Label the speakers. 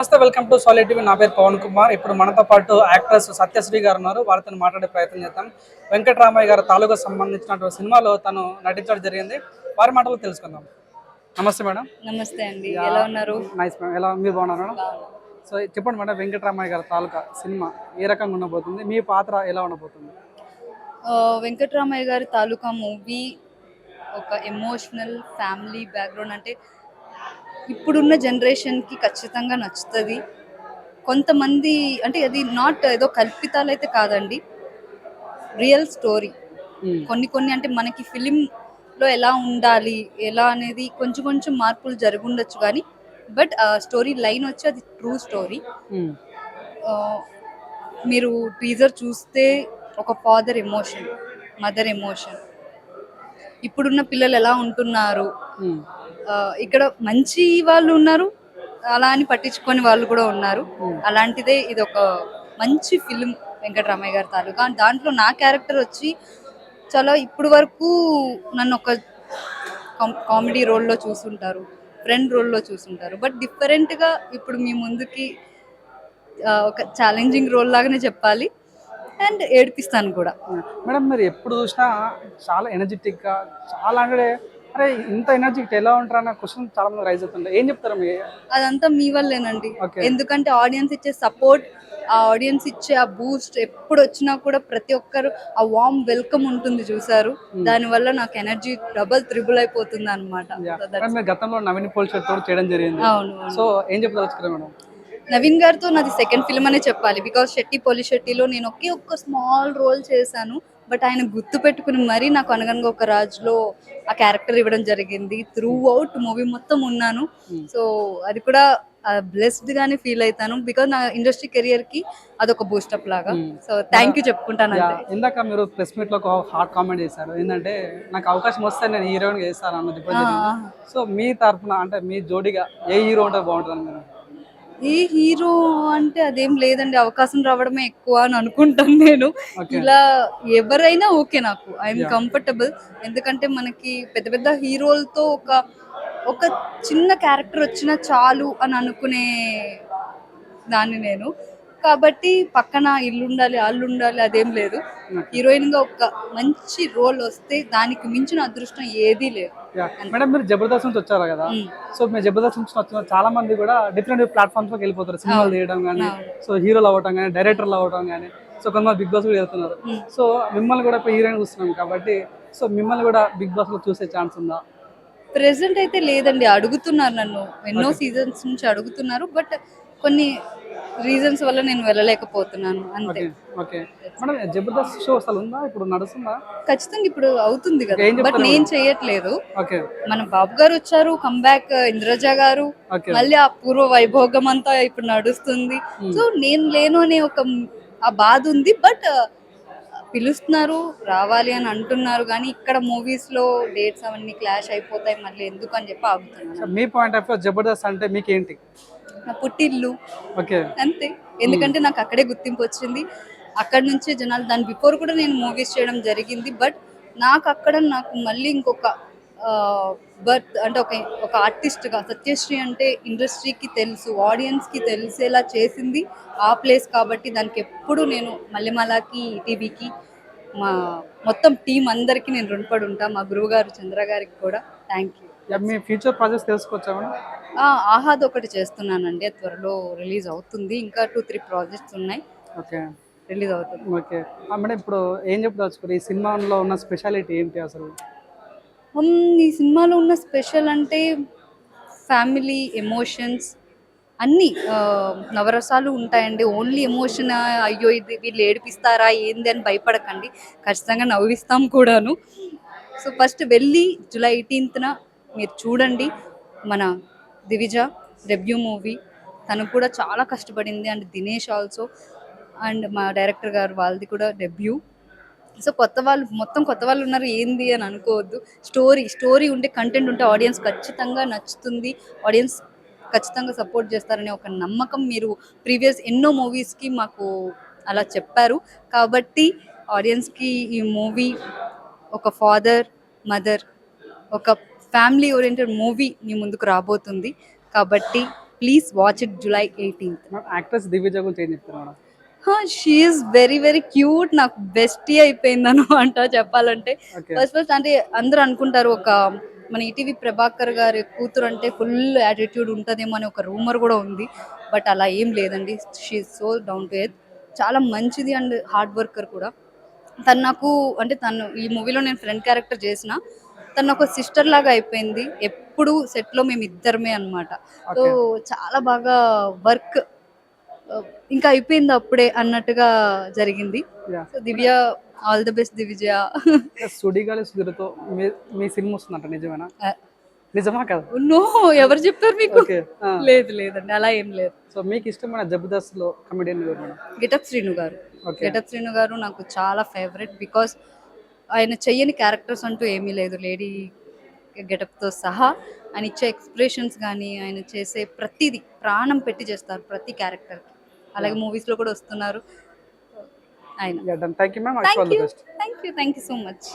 Speaker 1: నమస్తే, welcome to solid TV. నా పేరు పవన్ కుమార్. ఇప్పుడు మనతో పాటు యాక్ట్రెస్ సత్యశ్రీ గారు ఉన్నారు. వాళ్ళతో మాట్లాడే ప్రయత్నం చేద్దాం. వెంకటరామయ్య గారు తాలూకు సంబంధించినటువంటి సినిమాలో తను నటించడం జరిగింది. వారి మాటలు తెలుసుకుందాం. నమస్తే మేడం.
Speaker 2: నమస్తే అండి, ఎలా ఉన్నారు?
Speaker 1: Nice madam. ఎలా మీరు బాగున్నారు మేడం? సో చెప్పండి మేడం, వెంకటరామయ్య గారి తాలూకా సినిమా ఏ రకంగా ఉండబోతుంది, మీ పాత్ర ఎలా ఉండబోతుంది?
Speaker 2: వెంకటరామయ్య గారి తాలూకా మూవీ ఒక ఎమోషనల్ ఫ్యామిలీ బ్యాక్గ్రౌండ్, అంటే ఇప్పుడున్న జనరేషన్కి ఖచ్చితంగా నచ్చుతుంది. కొంతమంది అంటే అది నాట్ ఏదో కల్పితాలు అయితే కాదండి, రియల్ స్టోరీ. కొన్ని అంటే మనకి ఫిలింలో ఎలా ఉండాలి ఎలా అనేది కొంచెం కొంచెం మార్పులు జరుగుండొచ్చు, కానీ బట్ స్టోరీ లైన్ వచ్చి అది ట్రూ స్టోరీ. మీరు టీజర్ చూస్తే ఒక ఫాదర్ ఎమోషన్, మదర్ ఎమోషన్, ఇప్పుడున్న పిల్లలు ఎలా ఉంటున్నారు, ఇక్కడ మంచి వాళ్ళు ఉన్నారు, అలా అని పట్టించుకొని వాళ్ళు కూడా ఉన్నారు. అలాంటిదే ఇది ఒక మంచి ఫిలిం వెంకటరామయ్య గారి తాలూకా. దాంట్లో నా క్యారెక్టర్ వచ్చి చాలా ఇప్పుడు వరకు నన్ను ఒక కామెడీ రోల్లో చూసుంటారు, ఫ్రెండ్ రోల్లో చూసుంటారు, బట్ డిఫరెంట్గా ఇప్పుడు మీ ముందుకి ఒక ఛాలెంజింగ్ రోల్ లాగానే చెప్పాలి, అండ్ ఏడిపిస్తాను కూడా.
Speaker 1: మేడం, మీరు ఎప్పుడు చూసినా చాలా ఎనర్జెటిక్గా, చాలా అంటే అరే ఇంత ఎనర్జెటిక్ ఎలా ఉంటారు అన్న క్వశ్చన్ చాలా మంది రైజ్ అవుతుంటాయి. ఏం చెప్తారు మీరు?
Speaker 2: అదంతా మీ వల్లేనండి. ఎందుకంటే ఆడియన్స్ ఇచ్చే సపోర్ట్, ఆ ఆడియన్స్ ఇచ్చే ఆ బూస్ట్ ఎప్పుడు వచ్చినా కూడా ప్రతి ఒక్కరు ఆ వామ్ వెల్కమ్ ఉంటుంది చూసారు, దానివల్ల నాకు ఎనర్జీ డబల్ త్రిబుల్ అయిపోతుంది అనమాట.
Speaker 1: గతంలో నవీన్ పోల్ షెట్టి తోటి చేయడం జరిగింది.
Speaker 2: అవును.
Speaker 1: సో ఏం చెప్తారు మేడం?
Speaker 2: నవీన్ గారితో నాది సెకండ్ ఫిల్మ్ అనే చెప్పాలి, బికాస్ శెట్టి పోలి శెట్టిలో నేను ఒక్క స్మాల్ రోల్ చేశాను, బట్ ఆయన గుర్తు పెట్టుకుని మరీ నాకు అనగనగా ఒక రాజులో ఆ క్యారెక్టర్ ఇవ్వడం జరిగింది. త్రూ అవుట్ మూవీ మొత్తం ఉన్నాను. సో అది కూడా బ్లెస్డ్ గానే ఫీల్ అవుతాను, బికాస్ నా ఇండస్ట్రీ కెరియర్ కి అదొక బూస్టప్ లాగా. సో థ్యాంక్ యూ చెప్పుకుంటాను.
Speaker 1: ఇందాక మీరు ప్రెస్ మీట్ లో ఒక హాట్ కామెంట్ చేశారు, ఏంటంటే నాకు అవకాశం వస్తే నేను హీరోయిన్ చేస్తాను అన్నది. సో మీ తరఫున అంటే మీ జోడిగా ఏ హీరో ఉంటే బాగుంటుంది మీరు?
Speaker 2: ఏ హీరో అంటే అదేం లేదండి, అవకాశం రావడమే ఎక్కువ అని అనుకుంటాను నేను. ఇలా ఎవరైనా ఓకే, నాకు ఐఎమ్ కంఫర్టబుల్. ఎందుకంటే మనకి పెద్ద పెద్ద హీరోలతో ఒక చిన్న క్యారెక్టర్ వచ్చినా చాలు అని అనుకునే దాన్ని నేను. కాబట్టి పక్కన ఇల్లు ఉండాలి, వాళ్ళు ఉండాలి అదేం లేదు. హీరోయిన్ గా ఒక మంచి రోల్ వస్తే దానికి మించిన అదృష్టం ఏదీ లేదు.
Speaker 1: మేడం, మీరు జబర్దస్త్ నుంచి వచ్చారు కదా, సో మీరు జబర్దస్త్ నుంచి వచ్చిన చాలా మంది కూడా డిఫరెంట్ ప్లాట్ఫామ్స్ లోకి వెళ్ళిపోతారు, సినిమాలు తీయడం కానీ, సో హీరోలు అవ్వడం కానీ, డైరెక్టర్లు అవ్వడం కానీ, సో కొంతమంది బిగ్ బాస్ కూడా వెళ్తున్నారు. సో మిమ్మల్ని కూడా ఇప్పుడు హీరోయిన్ చూస్తున్నాం కాబట్టి, సో మిమ్మల్ని కూడా బిగ్ బాస్ లో చూసే ఛాన్స్ ఉందా?
Speaker 2: ప్రెసెంట్ అయితే లేదండి, అడుగుతున్నారు నన్ను, ఎన్నో సీజన్స్ నుంచి అడుగుతున్నారు, బట్ కొన్ని రీజన్స్ వల్ల నేను వెళ్ళలేకపోతున్నాను అంతే.
Speaker 1: జబర్దస్త్ షో అసలు ఉందా, ఇప్పుడు నడుస్తుందా?
Speaker 2: ఖచ్చితంగా ఇప్పుడు అవుతుంది కదా, బట్ నేను చేయట్లేదు. మన బాబు గారు వచ్చారు, కంబ్యాక్ ఇంద్రజ గారు, మళ్ళీ ఆ పూర్వ వైభోగం అంతా ఇప్పుడు నడుస్తుంది. సో నేను లేను అనే ఒక ఆ బాధ ఉంది, బట్ పిలుస్తున్నారు, రావాలి అని అంటున్నారు, కానీ ఇక్కడ మూవీస్ లో డేట్స్ అవన్నీ క్లాష్ అయిపోతాయి, మళ్ళీ ఎందుకు అని చెప్పి ఆగుతున్నాను.
Speaker 1: మీ పాయింట్ ఆఫ్ వ్యూ జబర్దస్త్ అంటే మీకు ఏంటి?
Speaker 2: నా పుట్టిల్లు అంతే, ఎందుకంటే నాకు అక్కడే గుర్తింపు వచ్చింది, అక్కడ నుంచే జనాలు. దాని బిఫోర్ కూడా నేను మూవీస్ చేయడం జరిగింది, బట్ నాకు మళ్ళీ ఇంకొక బర్త్ అంటే ఒక ఆర్టిస్ట్గా సత్యశ్రీ అంటే ఇండస్ట్రీకి తెలుసు, ఆడియన్స్కి తెలిసేలా చేసింది ఆ ప్లేస్. కాబట్టి దానికి ఎప్పుడు నేను మల్లెమాలకి, ఈటీవీకి, మా మొత్తం టీం అందరికీ నేను రుణపడి ఉంటా, మా గురువు గారు చంద్ర గారికి కూడా thank you.
Speaker 1: Me future projects తెలుసుకోవచ్చా?
Speaker 2: ఆహాద్ ఒకటి చేస్తున్నానండి, త్వరలో రిలీజ్ అవుతుంది. ఇంకా 2-3 ప్రాజెక్ట్స్ ఉన్నాయి, రిలీజ్ అవుతుంది.
Speaker 1: ఓకే మేడం, ఇప్పుడు ఏం చెప్పదలుచుకోరు, ఈ సినిమాలో ఉన్న స్పెషాలిటీ ఏంటి అసలు?
Speaker 2: ఈ సినిమాలో ఉన్న స్పెషల్ అంటే ఫ్యామిలీ, ఎమోషన్స్ అన్నీ, నవరసాలు ఉంటాయండి. ఓన్లీ ఎమోషన్, అయ్యో ఇది వీళ్ళు ఏడిపిస్తారా ఏంది అని భయపడకండి, ఖచ్చితంగా నవ్విస్తాం కూడాను. సో ఫస్ట్ వెళ్ళి జూలై 18న మీరు చూడండి. మన దివిజ డెబ్యూ మూవీ, తను కూడా చాలా కష్టపడింది, అండ్ దినేష్ ఆల్సో, అండ్ మా డైరెక్టర్ గారు వాళ్ళది కూడా డెబ్యూ. సో మొత్తం కొత్త వాళ్ళు ఉన్నారు ఏంది అని అనుకోవద్దు. స్టోరీ ఉంటే, కంటెంట్ ఉంటే ఆడియన్స్ ఖచ్చితంగా నచ్చుతుంది, ఆడియన్స్ ఖచ్చితంగా సపోర్ట్ చేస్తారనే ఒక నమ్మకం మీరు ప్రీవియస్ ఎన్నో మూవీస్కి మాకు అలా చెప్పారు. కాబట్టి ఆడియన్స్కి ఈ మూవీ ఒక ఫాదర్, మదర్, ఒక ఫ్యామిలీ ఓరియంటెడ్ మూవీ మీ ముందుకు రాబోతుంది. కాబట్టి please watch it July 18th.
Speaker 1: Actress Divyaja గురించి ఏం చెప్తారు madam?
Speaker 2: She is very very cute. నాకు బెస్టీ అయిపోయింది అనమాట చెప్పాలంటే.
Speaker 1: Okay.
Speaker 2: ఫస్ట్ అంటే అందరూ అనుకుంటారు ఒక మన ఈటీవీ ప్రభాకర్ గారి కూతురు అంటే ఫుల్ యాటిట్యూడ్ ఉంటుందేమో అని ఒక రూమర్ కూడా ఉంది. బట్ అలా ఏం లేదండి. She is so down to earth, చాలా మంచిది అండ్ హార్డ్ వర్కర్ కూడా. తను నాకు అంటే తను ఈ మూవీలో నేను ఫ్రెండ్ క్యారెక్టర్ చేసిన, తను ఒక సిస్టర్ లాగా అయిపోయింది. ఎప్పుడు సెట్లో మేము ఇద్దరమే అనమాట. సో చాలా బాగా వర్క్ ఇంకా అయిపోయింది అప్పుడే అన్నట్టుగా జరిగింది.
Speaker 1: Yeah.
Speaker 2: So Divya, all the best Divijaya.
Speaker 1: Sudigali సుధీర్తో మీ సినిమా వస్తుందంట, నిజమేనా? నిజమా కదా?
Speaker 2: నో, ఎవరు చెప్పారు మీకు?
Speaker 1: ఓకే.
Speaker 2: లేదు లేదండి, అలా ఏం లేదు.
Speaker 1: సో మీకు ఇష్టమైన జబర్దస్త్ లో కమెడియన్ ఎవరు మేడం?
Speaker 2: గెటప్ శ్రీను గారు.
Speaker 1: Okay.
Speaker 2: గెటప్ శ్రీను గారు నాకు చాలా ఫేవరెట్. బికాస్ ఆయన చెయ్యని క్యారెక్టర్స్ అంటూ ఏమీ లేదు, లేడీ గెటప్తో సహా. ఆయన ఇచ్చే ఎక్స్ప్రెషన్స్ కానీ, ఆయన చేసే ప్రతిదీ ప్రాణం పెట్టి చేస్తారు ప్రతి క్యారెక్టర్కి. అలాగే మూవీస్లో కూడా వస్తున్నారు ఆయన.
Speaker 1: Thank you ma'am.
Speaker 2: Thank you so much.